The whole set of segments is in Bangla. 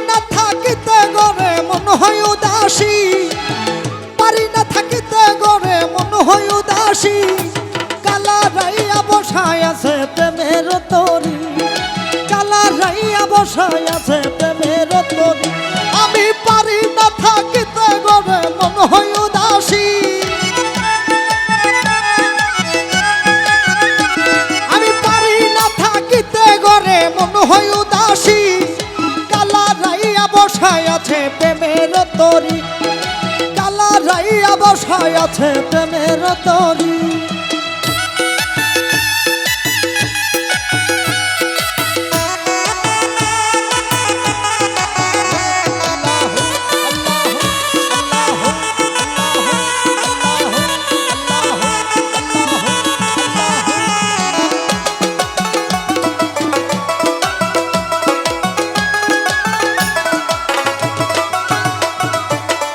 না থাকিতে ঘরে মন হয় উদাসী, পারি না থাকিতে ঘরে মন হয় উদাসী। কালা রাইয়া বসায় আছে প্রেমের তরি, কালা রাইয়া বসায় আছে প্রেমের তরি। আমি পারি না থাকিতে ঘরে মন হয় উদাসী, আমি পারি না থাকিতে ঘরে মন হয় উদাসী। কালা রাইয়া বসায় আছে প্রেমের তরি, কালা রাইয়া বসায় আছে প্রেমের তরি।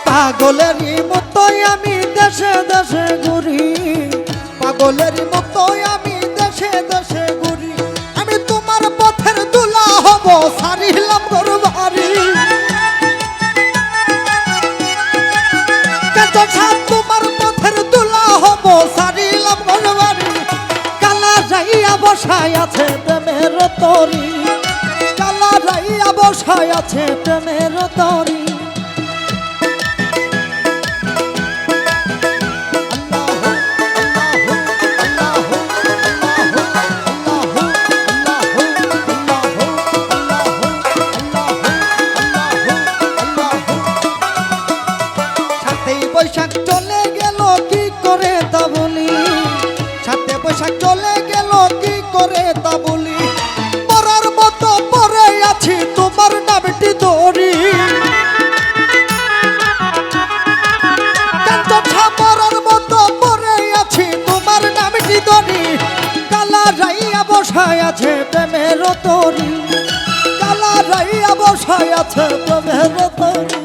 পাগলেরই মতোই আমি দেশে দেশে ঘুরি, পাগলেরই মতোই আমি দেশে দেশে ঘুরি। আমি তোমার পথের দুলা হব সারিলাম ঘর বাড়ি, তোমার পথের দুলা হব সারিলাম ঘর বাড়ি। কালা রাইয়া বসায় আছে প্রেমের তরি, কালা রাইয়া বসায় আছে প্রেমের তরি। বৈশাখ চলে গেল কি করে তা বলি, সাথে বৈশাখ চলে গেল কি করে তা বলি। পরার মতো পরে আছি তোমার নামটি ধরি, পরার মতো পরে আছি তোমার নামটি ধরি। কালা রাইয়া বসায় আছে প্রেমের তরি, কালা রাইয়া বসায় আছে প্রেমের তরি।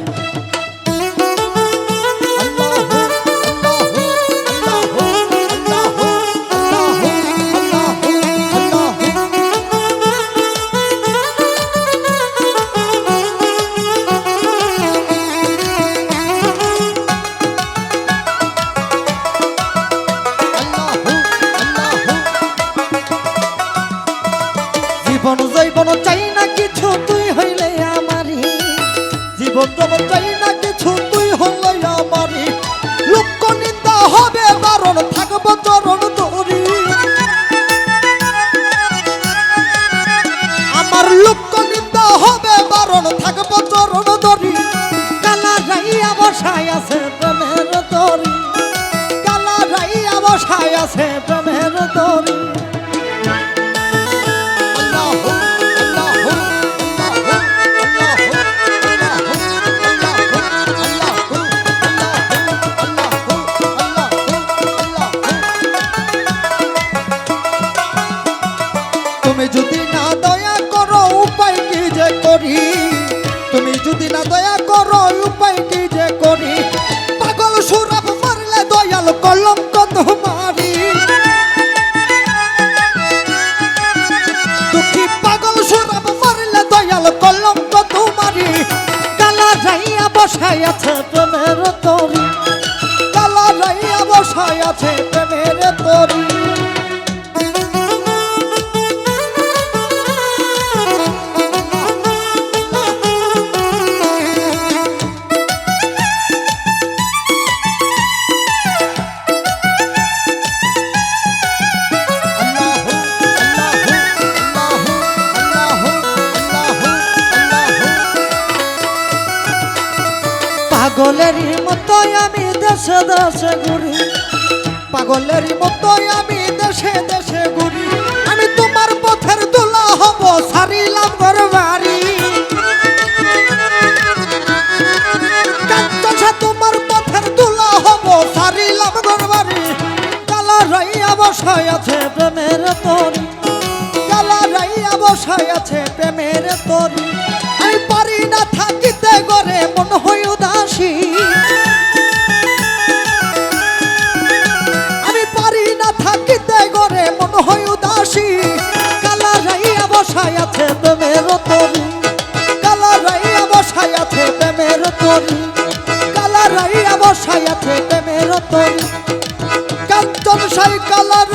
জীবন জৈবন চাই না কিছু তুই হইলে আমারি, জীবন জৈবন চাই না কিছু তুই হইলে আমারি। লোক নিন্দা হবে বারণ থাকবো চরণ ধরি, আমার লোক নিন্দা হবে বারণ থাকবো চরণ ধরি। কালা রাইয়া বসায় আছে প্রেমের তরি, কালা রাইয়া বসায় আছে প্রেমের তরি। তুমি যদি না দয়া করো উপায় কি যে করি, তুমি যদি না দয়া করো উপায় কি যে করি। পাগল সুরাব মারলে দয়াল কলঙ্ক তোমারি, দুঃখী পাগল সুরাব মারলে দয়াল কলঙ্ক তোমারি। কালা রাইয়া বসায় আছে প্রেমের তরি, কালা রাইয়া বসায় আছে প্রেমের তরি। পাগলেরই মতোই আমি দেশে দেশে ঘুরি, পাগলেরই মতোই আমি দেশে দেশে ঘুরি। আমি তোমার পথের দুলা হব সারিলাম ঘর বাড়ি, তোমার পথের দুলা হব সারিলাম ঘর বাড়ি। কালা রাইয়া বসায় আছে প্রেমের তরি, কালা রাইয়া বসায় আছে প্রেমের তরি। আমি পারি না থাকিতে ঘরে মন হয় উদাসী, আমি পারি না থাকিতে ঘরে মন হয় উদাসী। কালা রাইয়া বসায় আছে প্রেমের তরি, কালা রাইয়া বসাই আছে প্রেমের তরি কাঞ্চন সাই কালার